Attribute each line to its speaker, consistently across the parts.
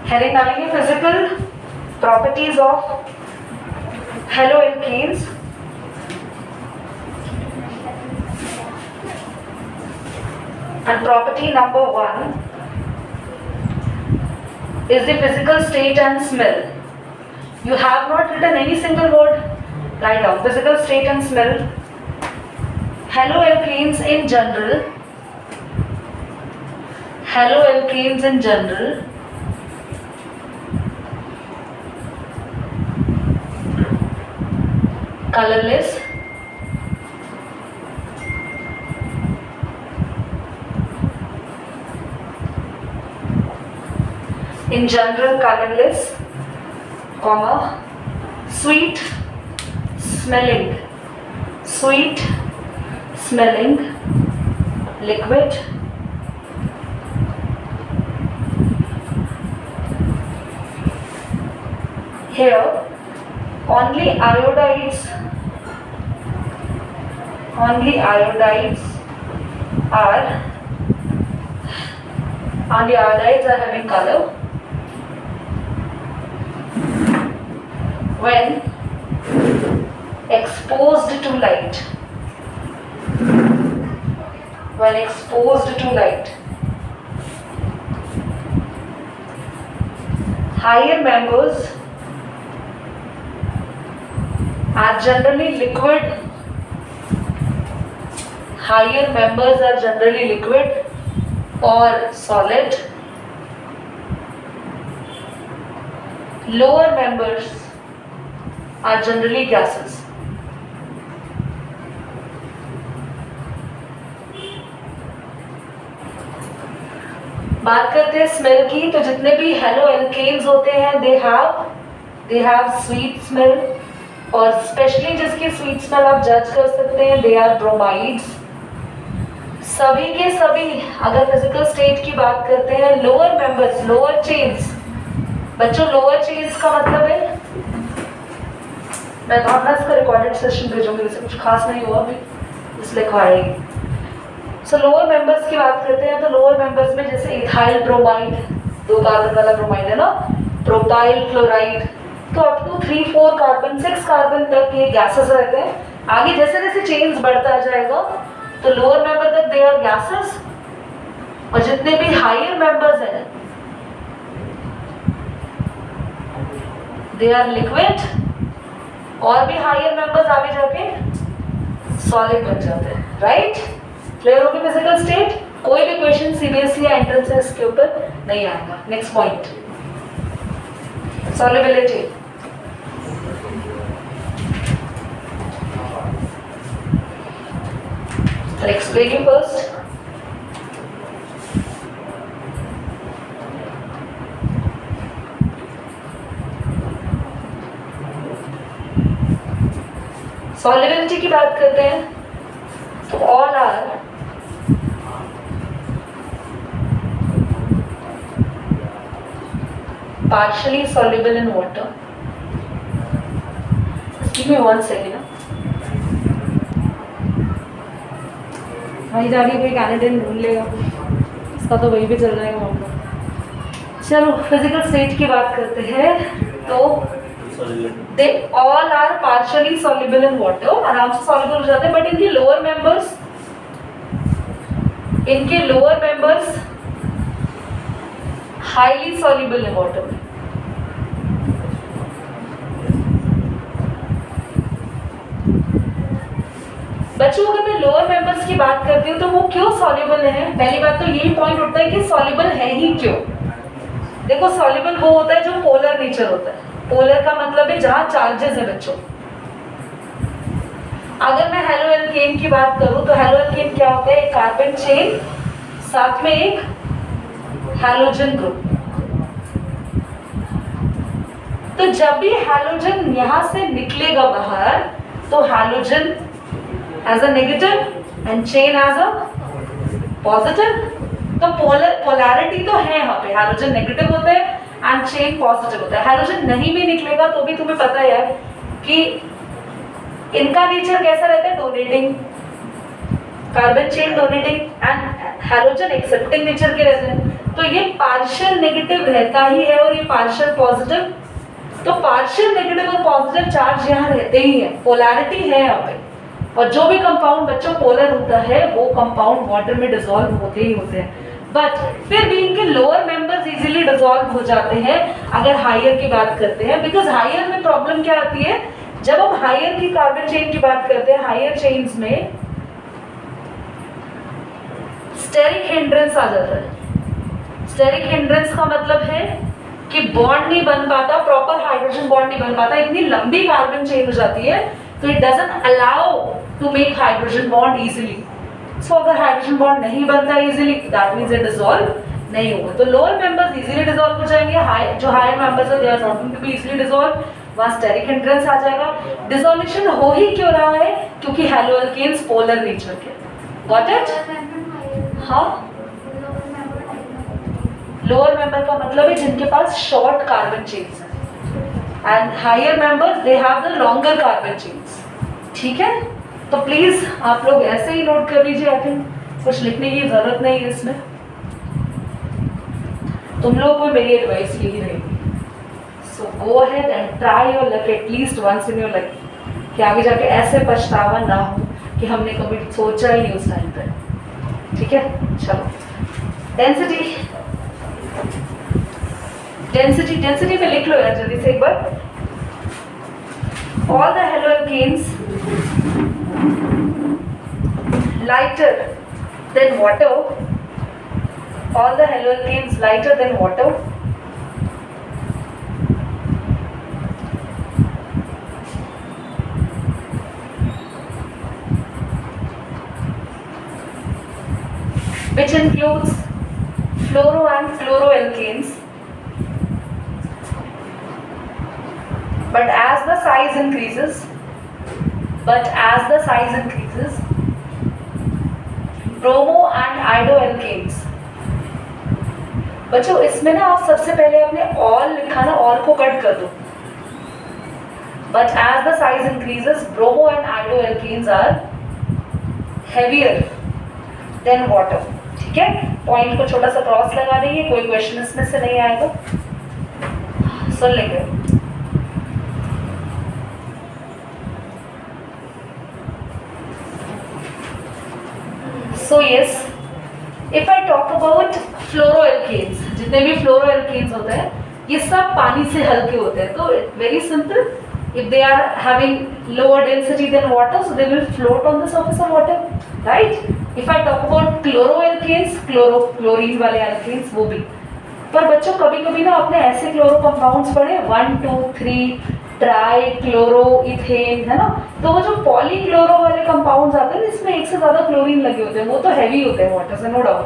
Speaker 1: Heading डालेंगे physical properties of haloalkanes. And property number 1 is the physical state and smell. You have not written any single word. Write down physical state and smell. Haloalkanes in general. Haloalkanes in general colorless, in general colorless, comma, sweet smelling liquid, here only iodides are having color when exposed to light. Higher members are generally liquid. Or solid. Lower members are generally gases. बात करते हैं smell की, तो जितने भी haloalkanes होते हैं they have sweet smell, और स्पेशली जिसकी स्वीट स्मेल आप जज कर सकते हैं दे आर ब्रोमाइड्स। सभी के सभी अगर फिजिकल स्टेट की बात करते हैं, लोअर मेंबर्स, लोअर चेन्स, बच्चों लोअर चेन्स का मतलब है, मैं तो इसका रिकॉर्डेड सेशन भेजूंगी, वैसे कुछ खास नहीं हुआ अभी इसलिए खाएगी। सो लोअर मेंबर्स की बात करते हैं, तो लोअर मेंबर्स में जैसे इथाइल ब्रोमाइड, 2 कार्बन वाला ब्रोमाइड है ना, प्रोपाइल क्लोराइड, तो अप टू 3-4 कार्बन 6 कार्बन तक ये गैसेस रहते हैं। आगे जैसे जैसे चेन्स बढ़ता जाएगा तो लोअर मेंबर तक दे आर गैसेस, और जितने भी हायर मेंबर्स हैं दे आर लिक्विड, और भी हायर मेंबर्स आगे जाके सॉलिड बन जाते हैं। राइट, क्लियर होगी फिजिकल स्टेट? कोई भी क्वेश्चन सीबीएसई या एंट्रेंस के ऊपर नहीं आएगा। Next point, solubility. I'll explain you first. Solubility की बात करते हैं तो all are partially soluble in water. Give me 1 second. वहीं जाके कोई कैनेडियन ढूंढ लेगा, इसका तो वहीं पे चल जाएगा मामला। चलो फिजिकल स्टेट की बात करते हैं, तो they all are partially soluble in water, आराम से सॉल्युबल हो जाते हैं, बट इनके lower members highly soluble in water. बच्चों अगर मैं लोअर मेंबर्स की बात करती हूँ तो वो क्यों सॉल्युबल है? पहली बात तो यही पॉइंट उठता है कि सॉल्युबल है ही क्यों। देखो सॉल्युबल वो होता है जो पोलर नेचर होता है। पोलर का मतलब है जहां चार्जेस है बच्चों। अगर मैं हेलोएल्केन की बात करूं तो हेलोएल्केन क्या होता है? एक कार्बन चेन साथ में एक हैलोजन ग्रुप। तो जब भी हैलोजन यहां से निकलेगा बाहर तो halogen as a negative end chain as a positive. तो पोलैरिटी तो है यहाँ पे, हैलोजन नेगेटिव होता है एंड चेन पॉजिटिव होता है। हैलोजन नहीं भी निकलेगा तो भी तुम्हें पता है कि इनका नेचर कैसा रहता है? Donating, carbon chain donating and halogen accepting nature के रहते हैं। तो ये पार्शियल नेगेटिव रहता ही है और ये पार्शियल पॉजिटिव, तो पार्शियल नेगेटिव और पॉजिटिव चार्ज यहाँ रहते ही है, पोलैरिटी है यहाँ पे। और जो भी कंपाउंड बच्चों पोलर होता है वो कंपाउंड वाटर में डिसॉल्व होते ही होते हैं, बट फिर भी इनके लोअर मेंबर्स इजीली डिसॉल्व हो जाते हैं अगर हायर की बात करते हैं। बिकॉज हायर में प्रॉब्लम क्या आती है, जब हम हायर की कार्बन चेन की बात करते हैं, हायर चेन्स में स्टेरिक हिंड्रेंस आ जाता है। स्टेरिक हिंड्रेंस का मतलब है कि बॉन्ड नहीं बन पाता, प्रॉपर हाइड्रोजन बॉन्ड नहीं बन पाता, इतनी लंबी कार्बन चेन हो जाती है, तो it doesn't allow to make hydrogen bond easily. So अगर हाइड्रोजन बॉन्ड नहीं बनता easily, that means it dissolve नहीं होगा। तो लोअर मेंबर्स इजीली डिसॉल्व हो जाएंगे, जो हायर मेंबर्स है they are not going to be easily dissolve, वहां स्टेरिक हिंड्रेंस आ जाएगा। डिसॉल्यूशन हो ही क्यों रहा है, क्योंकि हैलोअल्केन्स पोलर नेचर के। Got it? हाँ, लोअर मेंबर का मतलब है जिनके पास शॉर्ट कार्बन चेन्स है, and higher members they have the longer carbon chains. ठीक है, तो प्लीज आप लोग ऐसे ही नोट कर लीजिए, आई थिंक कुछ लिखने की जरूरत नहीं है इसमें, तुम लोगों को मेरी एडवाइस यही रहेगी। So go ahead and try your luck at least once in your life, कि आगे जाके ऐसे पछतावा ना हो कि हमने कभी सोचा ही नहीं उस टाइम पर। ठीक है, चलो डेंसिटी, डेंसिटी डेंसिटी पे लिख लो यार जल्दी से एक बार। All the haloalkanes lighter than water, all the haloalkanes lighter than water, which includes fluoro and fluoroalkanes, but as the size increases, bromo and iodoalkanes. बच्चों इसमें ना आप सबसे पहले अपने ऑल लिखा ना, ऑल को कट कर दो, but as the size increases bromo and iodoalkanes are heavier than water. ठीक है, पॉइंट को छोटा सा क्रॉस लगा देंगे, कोई क्वेश्चन इसमें से नहीं आएगा, सुन लेंगे। So yes, if I talk about fluoroalkanes, जितने भी fluoroalkanes होते हैं ये सब पानी से हल्के होते हैं, तो very simple, if they are having lower density than water, so they will float on the surface of water, right? If I talk about chloroalkanes, chlorine वाले alkanes वो भी, पर बच्चों कभी कभी ना आपने ऐसे क्लोरो कंपाउंड्स पढ़े 1, 2, 3 ट्राई क्लोरो इथेन, है ना, तो वो जो पॉलीक्लोरो वाले कंपाउंड्स आते हैं इसमें एक से ज्यादा क्लोरीन लगे होते हैं, वो तो हैवी होते हैं वाटर से, no doubt.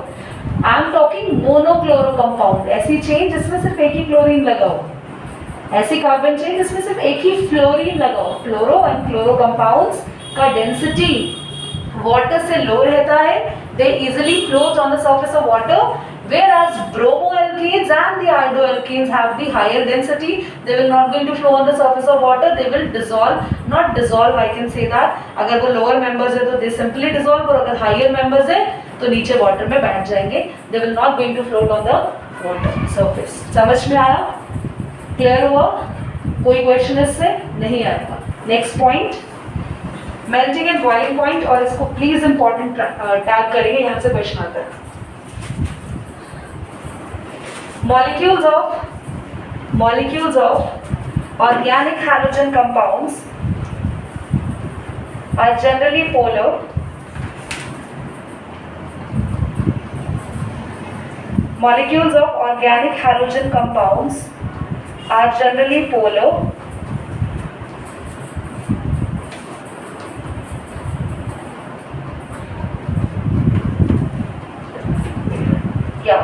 Speaker 1: I am talking monochloro compound, ऐसी चेन जिसमें सिर्फ एक ही क्लोरीन लगा हो, ऐसी कार्बन चेन जिसमें सिर्फ एक ही फ्लोरीन लगा हो। फ्लोरो एंड क्लोरो कंपाउंड्स का डेंसिटी वाटर से लो रहता है, दे easily float on the surface of water, whereas bromoalkanes and the iodoalkanes have the higher density, they will not going to flow on the surface of water, they will dissolve, not dissolve I can say that, अगर वो lower members है तो they simply dissolve, और अगर higher members है तो नीचे water में बैठ जाएंगे, they will not going to float on the water surface। समझ में आया, क्लियर हुआ, कोई क्वेश्चन इससे नहीं आएगा। Next point, melting and boiling point, और इसको प्लीज इंपॉर्टेंट टैग करेंगे, यहाँ से क्वेश्चन आता है। Molecules of organic halogen compounds are generally polar. Molecules of organic halogen compounds are generally polar. Yeah.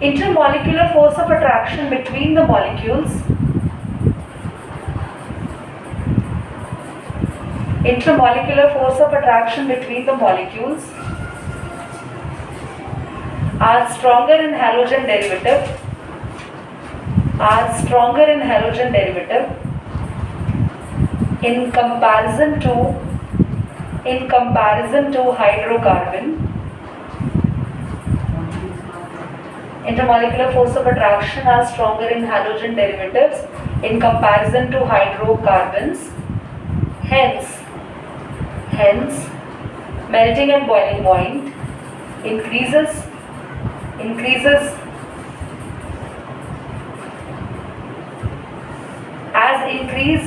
Speaker 1: Intermolecular force of attraction between the molecules, intermolecular force of attraction between the molecules are stronger in halogen derivative, in comparison to hydrocarbon, Intermolecular force of attraction are stronger in halogen derivatives in comparison to hydrocarbons. Hence, melting and boiling point increases as increase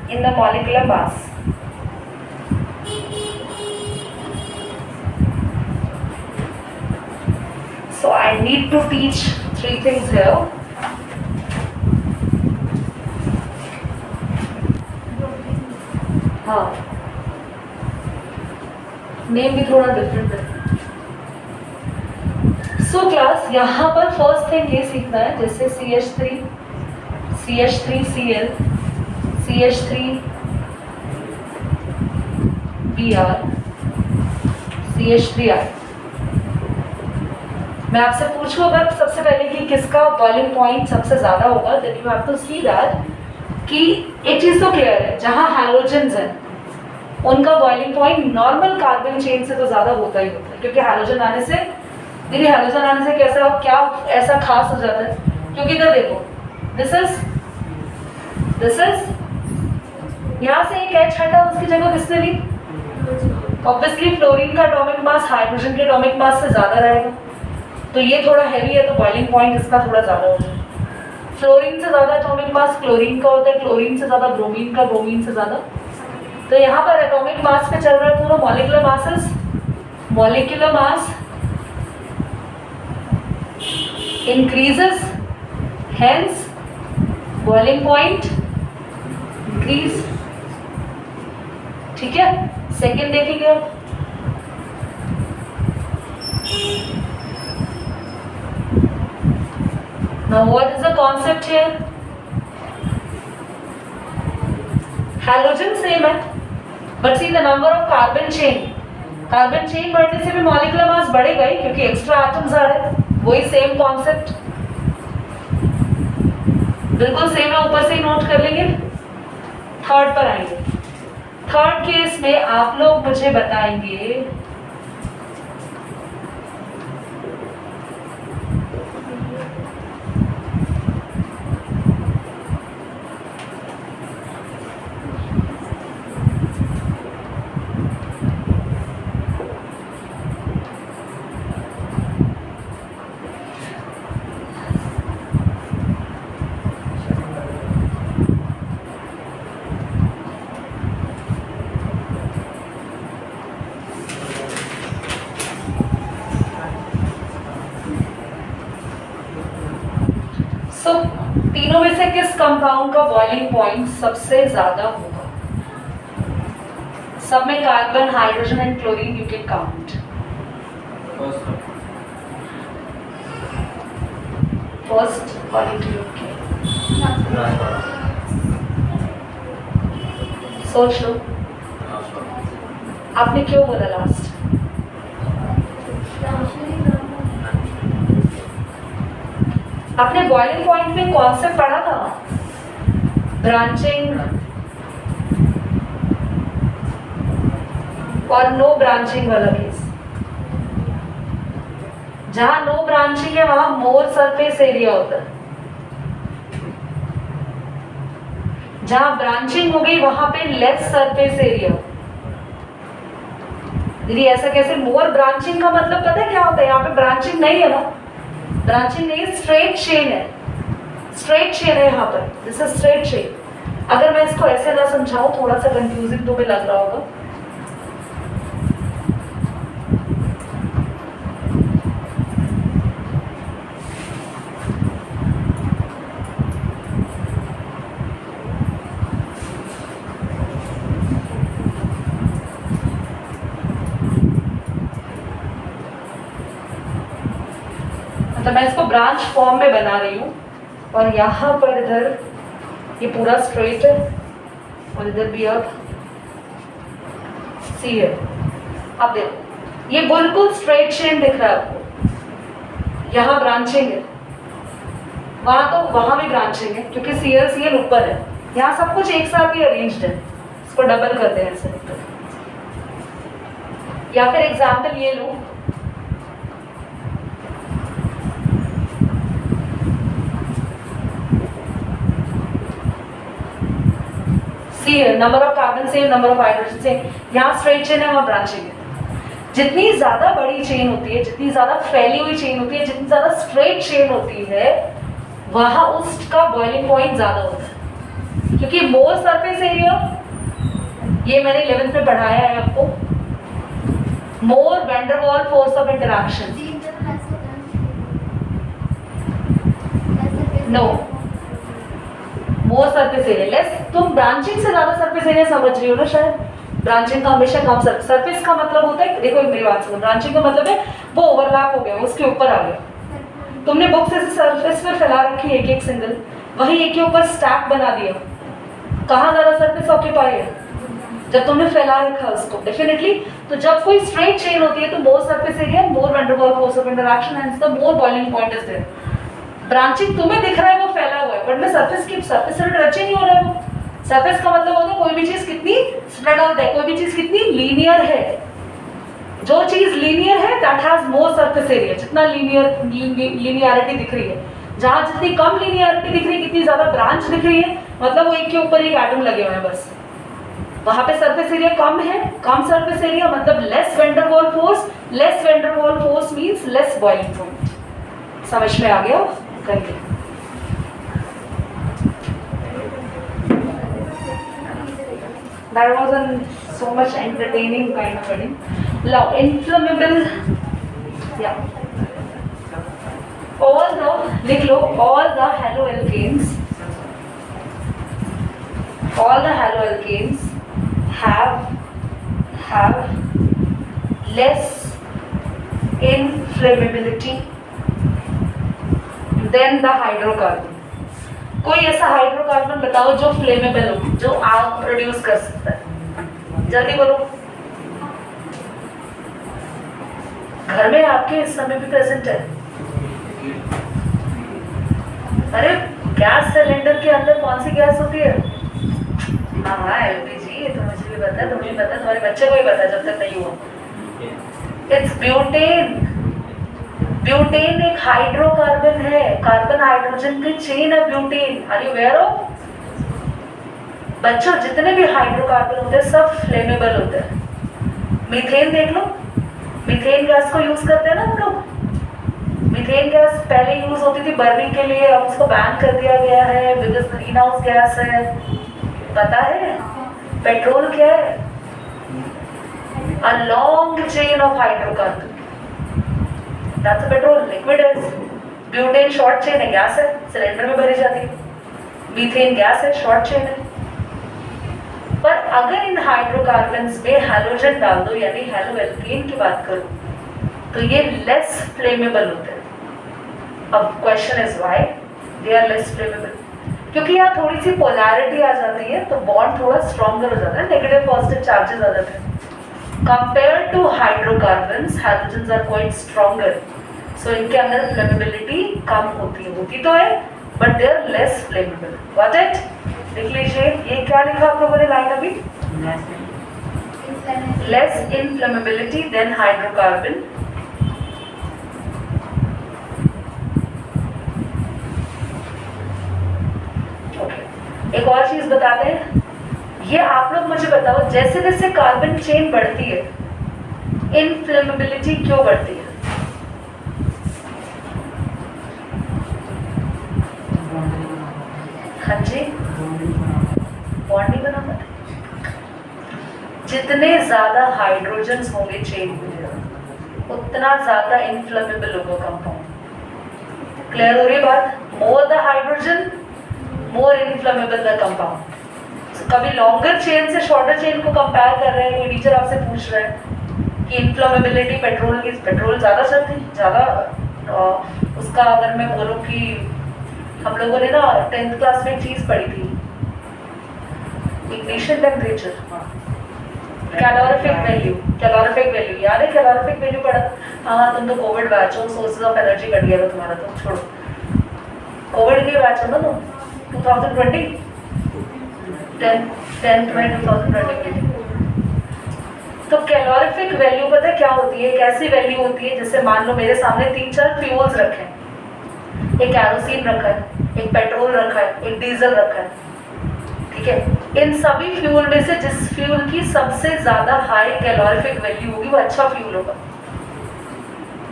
Speaker 1: in the molecular mass. So I need to teach 3 things here. हाँ, name भी थोड़ा different है. So class यहाँ पर first thing ये सीखना है, जैसे CH3 CH3Cl CH3Br CH3I. मैं आपसे पूछूं अगर सबसे पहले कि किसका बॉइलिंग पॉइंट सबसे ज़्यादा होगा, then you have to see that कि एक चीज़ तो क्लियर है, जहाँ हैलोजेंस हैं उनका boiling point normal carbon chain से तो ज़्यादा होता ही होता है, क्योंकि हैलोजन आने से क्या ऐसा खास हो जाता है. क्योंकि इधर देखो, दिस इज यहाँ से एक H हटा, उसकी जगह किसने ली? ऑब्वियसली फ्लोरीन का एटॉमिक मास हाइड्रोजन के एटॉमिक मास से ज़्यादा रहेगा, तो ये थोड़ा हैवी है, तो बॉइलिंग पॉइंट इसका थोड़ा ज़्यादा होता है. फ्लोरीन से ज़्यादा एटॉमिक मास क्लोरीन का होता है, क्लोरीन से ज़्यादा ब्रोमीन का, ब्रोमीन से ज़्यादा. तो यहाँ पर एटॉमिक मास पे चल रहा है पूरा. Molecular mass increases, hence boiling point increase. ठीक है, सेकेंड देखेंगे अब. Now what is the concept here? Halogen same है, but see the number of carbon chain बढ़ने से भी molecular mass बढ़ेगा ही, क्योंकि extra atoms आ रहे हैं. वही सेम कॉन्सेप्ट, बिल्कुल सेम है, ऊपर से ही नोट कर लेंगे. थर्ड पर आएंगे. थर्ड केस में आप लोग मुझे बताएंगे तीनों में से किस कंपाउंड का बॉइलिंग पॉइंट सबसे ज्यादा होगा? सब में carbon, hydrogen and chlorine you can count. First सोच लो, आपने क्यों बोला लास्ट? आपने बॉइलिंग पॉइंट में कॉन्सेप्ट पढ़ा था, ब्रांचिंग और नो ब्रांचिंग वाला केस. जहां नो ब्रांचिंग है वहां मोर सरफेस एरिया होता है, जहां ब्रांचिंग हो गई वहां पे लेस सरफेस एरिया. दीदी ऐसा कैसे? मोर ब्रांचिंग का मतलब पता है क्या होता है? यहाँ पे ब्रांचिंग नहीं है ना, ब्रांचिंग नहीं, स्ट्रेट चेन है. स्ट्रेट चेन है यहाँ पर, दिस इज स्ट्रेट चेन. अगर मैं इसको ऐसे ना समझाऊं, थोड़ा सा कंफ्यूजिंग तुम्हें लग रहा होगा. तो मैं इसको ब्रांच फॉर्म में बना रही हूँ, और यहाँ पर इधर ये पूरा स्ट्रेट है और इधर भी अब सी है. अब देखो ये बिल्कुल स्ट्रेट चेन दिख रहा है आपको. यहाँ ब्रांचिंग है, वहाँ भी ब्रांचिंग है, क्योंकि CL ऊपर है. यहाँ सब कुछ एक साथ ही अरेंज्ड है. इसको डबल करते हैं ऐसे. या फिर एग्जाम्पल ये लो, इसकी number of carbon same, number of hydrogen same. यहाँ स्ट्रेट चेन है, वहाँ ब्रांचिंग है। जितनी ज्यादा बड़ी चेन होती है, जितनी ज्यादा फैली हुई चेन होती है, जितनी ज्यादा स्ट्रेट चेन होती है, वहां उसका बॉइलिंग पॉइंट ज्यादा होता है। क्योंकि मोर सरफेस एरिया, ये मैंने 11th में पढ़ाया है आपको, मोर van der Waals force of interaction. No, more surface area less. तुम ब्रांचिंग से ज्यादा सरफेस एरिया समझ रही हो ना शायद। ब्रांचिंग का हमेशा कम सरफेस का मतलब होता है, देखो मेरी बात सुनो, ब्रांचिंग का मतलब है वो ओवरलैप हो गया, उसके ऊपर आ गया। तुमने बुक से सरफेस पर फैला रखी है एक एक सिंगल, वही एक के ऊपर स्टैक बना दिया, कहाँ ज्यादा सरफेस ऑक्यूपाई है? जब तुमने फैला रखा उसको डेफिनेटली। तो जब कोई स्ट्रेट चेन होती है तो more surface area, more van der Waals force of interaction, and the more boiling point is there. Branching तुम्हें दिख रहा है वो फैला हुआ है, बट में सरफेस से टच ही नहीं हो रहा है वो। सरफेस का मतलब होता है कोई भी चीज कितनी स्प्रेड आउट है, कोई भी चीज कितनी लीनियर है। जो चीज लीनियर है that has more surface area. जितना लीनियरिटी दिख रही है, जहां जितनी कम लीनियरिटी दिख रही है, कितनी ज्यादा ब्रांच दिख रही है, मतलब वो एक के ऊपर एक एटम लगे हुए हैं बस, वहां पे सरफेस एरिया कम है। कम सरफेस एरिया मतलब less van der Waals force, less van der Waals force means less boiling point. समझ में आ गया? करिए। That was so much entertaining kind of wedding. Now, inflammable, yeah. All the haloalkanes have less inflammability than the hydrocarbon. कोई ऐसा hydrocarbon बताओ जो flammable हो, जो आग प्रोड्यूस कर सकता है। जल्दी बोलो। घर में आपके इस समय भी प्रेजेंट है। अरे गैस सिलेंडर के अंदर कौन सी गैस होती है? हाँ, एलपीजी। तो मुझे भी पता है, तुम्हें पता है, तुम्हारे बच्चे को भी पता है जब तक नहीं हुआ। It's butane. ब्यूटेन एक हाइड्रोकार्बन है, कार्बन हाइड्रोजन की चेन है butane. Are you aware of? बच्चों, जितने भी हाइड्रोकार्बन होते हैं सब फ्लेमेबल होते हैं। मीथेन देख लो, मीथेन गैस को यूज करते हैं ना हम लोग। मीथेन गैस पहले यूज होती थी बर्निंग के लिए, अब उसको बैन कर दिया गया है बिकॉज ग्रीन हाउस गैस है। पता है पेट्रोल क्या है? A long chain of hydrocarbon, that's petrol, liquid is। Butane short chain है, गैस है, सिलेंडर में भरी जाती है। मीथेन गैस है, शॉर्ट चेन है। पर अगर इन हाइड्रोकार्बन्स में हैलोजन डाल दो, यानी हैलोएल्केन की बात करो, तो ये लेस फ्लेमेबल होते हैं। अब question is why they are less flammable? क्योंकि यहाँ थोड़ी सी पोलैरिटी आ जाती है, तो बॉन्ड थोड़ा स्ट्रॉन्गर हो जाता है, नेगेटिव पॉजिटिव चार्जेस आ जाते हैं। Compared to hydrocarbons, halogens are quite stronger. So इनके अंदर flammability कम होती तो है, but they are less flammable. Got it? देख लीजिए, ये क्या लिखा आप लोगों ने लाइन अभी? Less inflammability than hydrocarbon. Okay. एक और चीज बताते हैं, ये आप लोग मुझे बताओ, जैसे जैसे कार्बन चेन बढ़ती है इनफ्लेमेबिलिटी क्यों बढ़ती है? हाँ जी, बॉन्ड नहीं बना पाते। जितने ज्यादा हाइड्रोजन्स होंगे चेन में, उतना ज्यादा इनफ्लेमेबल होगा कंपाउंड। क्लियर हो रही बात? More the hydrogen, more inflammable the compound. कभी लॉन्गर चेन से शॉर्टर चेन को कंपेयर कर रहे हैं, कोई टीचर आपसे पूछ रहा है कि इनफ्लेमेबिलिटी पेट्रोल की, पेट्रोल ज़्यादा चलती ज़्यादा, उसका अगर मैं बोलूँ कि हम लोगों ने ना 10th क्लास में एक चीज़ पढ़ी थी, ignition temperature, calorific value. Calorific value याद है? कैलोरीफिक वैल्यू पढ़ा? हाँ, तुम तो कोविड बैच हो, सोर्सेज ऑफ एनर्जी कट गया था तुम्हारा, तो छोड़ो। कोविड के बैच हो ना तुम, 2020 10th में 2020। तो कैलोरीफिक वैल्यू पता है क्या होती है? एक ऐसी वैल्यू होती है जैसे मान लो मेरे सामने 3-4 फ्यूल्स रखे हैं, एक कैरोसिन रखा है, एक पेट्रोल रखा है, एक डीजल रखा है, ठीक है? इन सभी फ्यूल में से जिस फ्यूल की सबसे ज्यादा हाई कैलोरीफिक वैल्यू होगी वो अच्छा फ्यूल होगा।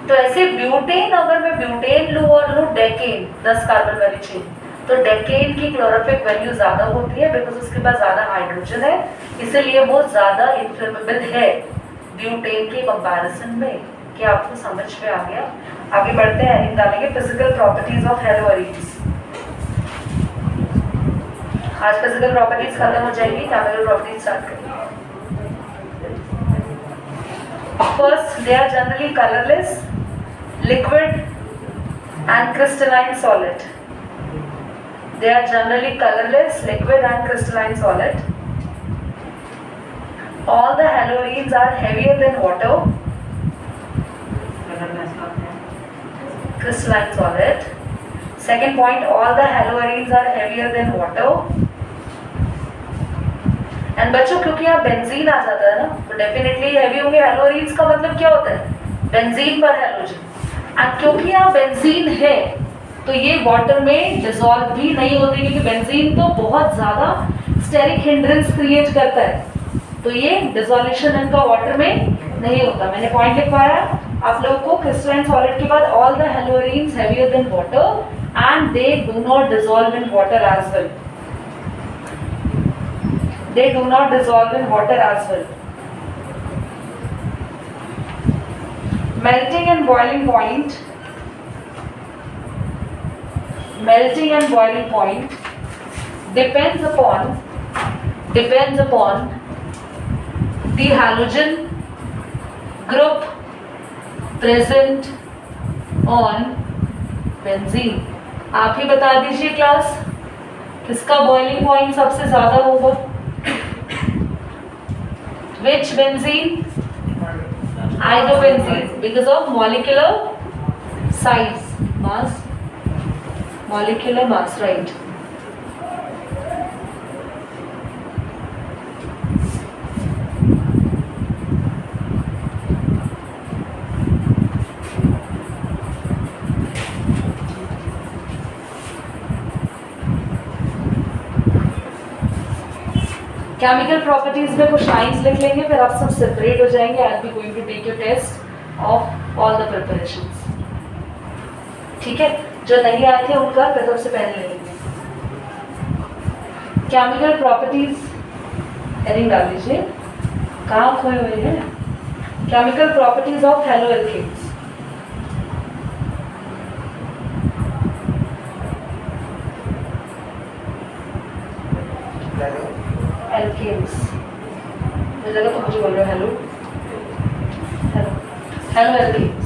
Speaker 1: तो ऐसे ब्यूटेन, अगर मैं ब्यूटेन लूँ और लूँ डेकेन 10 कार्बन वाली चेन, तो डेकेन की क्लोरोफिक वैल्यू ज्यादा होती है बिकॉज उसके पास ज्यादा हाइड्रोजन है, इसीलिए वो ज्यादा इन्फ्लेमेबल है ब्यूटेन के कंपैरिजन में। क्या आपको समझ में आ गया? आगे बढ़ते हैं, हेडिंग डालेंगे फिजिकल प्रॉपर्टीज ऑफ हेलोअरीन्स। आज फिजिकल प्रॉपर्टीज खत्म हो जाएगी, केमिकल प्रॉपर्टीज स्टार्ट करेंगे। First, they are generally colourless, liquid and crystalline solid. They are generally colorless, liquid and crystalline solid. All the haloarenes are heavier than water. Crystalline solid. Second point, all the haloarenes are heavier than water. And बच्चों क्योंकि यहाँ benzene आ जाता है ना, तो definitely heavy होंगे। हेलोअरीन्स का मतलब क्या होता है? बेंजीन पर हैलोजन। और क्योंकि यहाँ बेंजीन है तो ये वाटर में डिसॉल्व भी नहीं होती, क्योंकि बेंजीन तो बहुत ज्यादा स्टेरिक हिंड्रेंस क्रिएट करता है, तो ये डिसोल्यूशन इनका वाटर में नहीं होता। मैंने पॉइंट लिखवाया आप लोगों को, क्रिस्टलाइन सॉलिड के बाद all the haloarenes heavier than water and they do not dissolve in water as well. They do not dissolve in water as well. Melting and boiling point. Melting and boiling point depends upon the halogen group present on benzene. आप ही बता दीजिए class, किसका boiling point सबसे ज्यादा होगा? Which benzene? Isobenzene, because of molecular size, mass, molecular mass, right? Chemical properties में कुछ lines लिख लेंगे, फिर आप सब सेपरेट हो जाएंगे। I be going to take your test of all the preparations, ठीक है? जो नहीं आए थे उनका फिर सबसे पहले ले लेंगे। केमिकल प्रॉपर्टीज हेडिंग डाल लीजिए, कहाँ खोए हुए हैं? Chemical properties of haloalkanes. Alkanes मुझे लगा तो मुझे बोल रहे हो hello hello hello alkanes.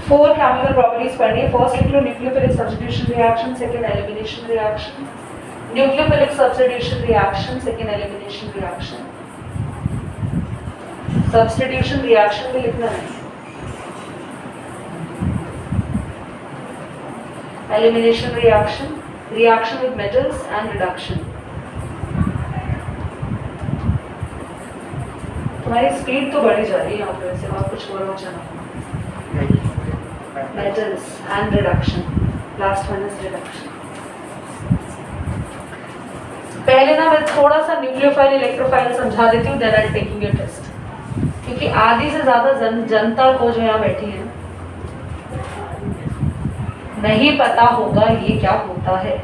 Speaker 1: 4 chemical properties पढ़नी है। फर्स्ट लिख लो nucleophilic substitution reaction, second elimination reaction. Nucleophilic substitution reaction, second elimination reaction. Substitution reaction भी लिखना है, elimination reaction, reaction with metals and reduction। तुम्हारी स्पीड तो बढ़ी जा रही है यहाँ पे, वैसे और कुछ बोलो चलो। metals and reduction, last one is reduction। पहले ना मैं थोड़ा सा न्यूक्लियोफाइल इलेक्ट्रोफाइल समझा देती हूँ, then I'll taking your test, क्योंकि आधी से ज्यादा जनता को जो यहाँ बैठी है नहीं पता होगा ये क्या होता है।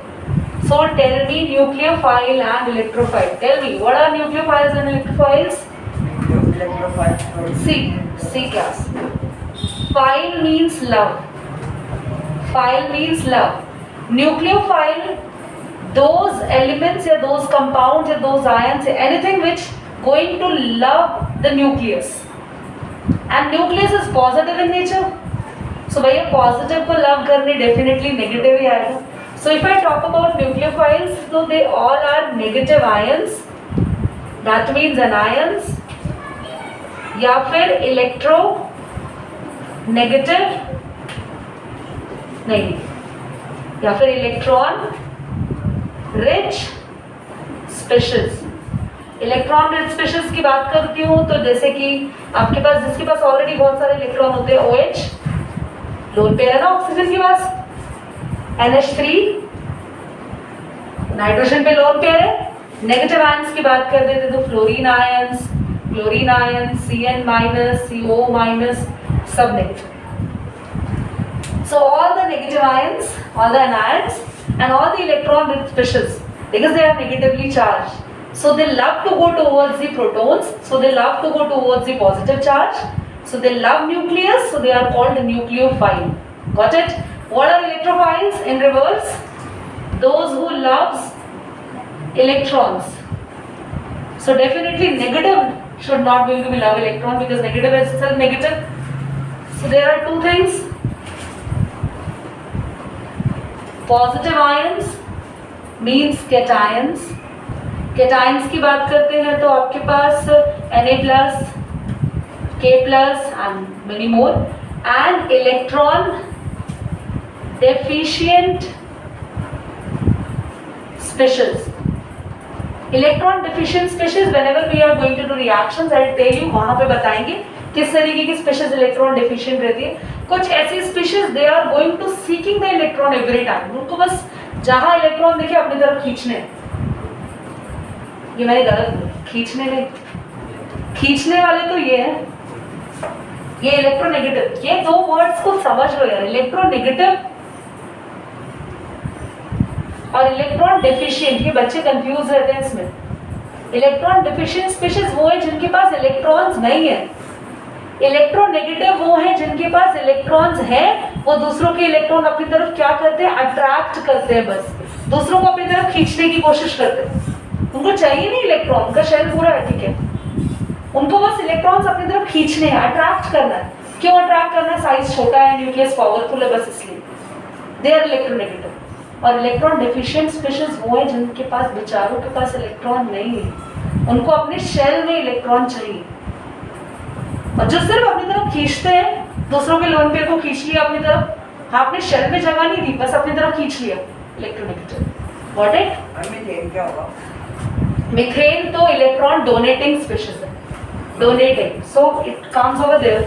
Speaker 1: So tell me nucleophile and electrophile. Tell me what are nucleophiles and electrophiles? C class. Phile means love. Phile means love. Nucleophile, those elements या those compounds या those ions या anything which going to love the nucleus. And nucleus is positive in nature. So भैया positive को love करने definitely negative ही आएगा। So if I talk about nucleophiles, so they all are negative ions, that means anions, या फिर electro negative नहीं, या फिर electron rich species. Electron rich species की बात करती हूँ तो जैसे कि आपके पास जिसके पास ऑलरेडी बहुत सारे इलेक्ट्रॉन होते हैं, OH लोन पेयर है ना ऑक्सीजन के पास, NH3 नाइट्रोजन पे लोन पेयर है। नेगेटिव आयंस की बात कर देते तो fluorine ions, Cn minus, CO minus, सब negative. So all the negative ions, all the anions and all the electron rich species, because they are negatively charged, so they love to go towards the protons, so they love to go towards the positive charge, so they love nucleus, so they are called nucleophile. Got it? What are electrophiles in reverse? Those who loves electrons. So definitely negative should not going to be love electron, because negative is itself negative. So there are two things. Positive ions means cations. Cations की बात करते हैं तो आपके पास Na+, K+ and many more, and electron deficient species. Electron deficient species, whenever we are going to do reactions, I will tell you, वहाँ पे बताएंगे किस तरीके की species electron deficient रहती है। कुछ ऐसी species they are going to seeking the electron every time, उनको बस जहाँ electron दिखे अपनी तरफ खींचने। ये मैंने गलत बोला, खींचने नहीं, खींचने वाले तो ये है, ये इलेक्ट्रोनेगेटिव। ये दो वर्ड्स को समझ लो यार, इलेक्ट्रोनेगेटिव और इलेक्ट्रॉन डेफिशिएंट, ये बच्चे कंफ्यूज रहते हैं इसमें। इलेक्ट्रॉन डेफिशिएंट स्पीशीज वो है जिनके पास इलेक्ट्रॉन्स नहीं है। इलेक्ट्रोनेगेटिव वो है जिनके पास इलेक्ट्रॉन्स हैं, वो दूसरों के इलेक्ट्रॉन अपनी तरफ क्या करते हैं, अट्रैक्ट करते हैं, बस दूसरों को अपनी तरफ खींचने की कोशिश करते हैं। उनको चाहिए नहीं इलेक्ट्रॉन, उनका शेल पूरा है, ठीक है, उनको बस इलेक्ट्रॉन्स अपनी तरफ खींचने हैं, अट्रैक्ट करना है। क्यों अट्रैक्ट करना है? साइज छोटा है, न्यूक्लियस पावरफुल है, बस इसलिए दे आर इलेक्ट्रोनेगेटिव। और इलेक्ट्रॉन डेफिशिएंट स्पीशीज वो है जिनके पास, बेचारों के पास इलेक्ट्रॉन नहीं है, उनको अपने शेल में इलेक्ट्रॉन चाहिए, और जो सिर्फ अपनी तरफ खींचते हैं, दूसरों के लोन पेयर को खींच लिया अपनी तरफ, हाँ अपने शेल में जगह नहीं दी, बस अपनी तरफ खींच लिया, इलेक्ट्रोनेगेटिव। Got it?
Speaker 2: मीथेन क्या होगा?
Speaker 1: मीथेन तो इलेक्ट्रॉन डोनेटिंग स्पीशीज है, donating, so it comes over there.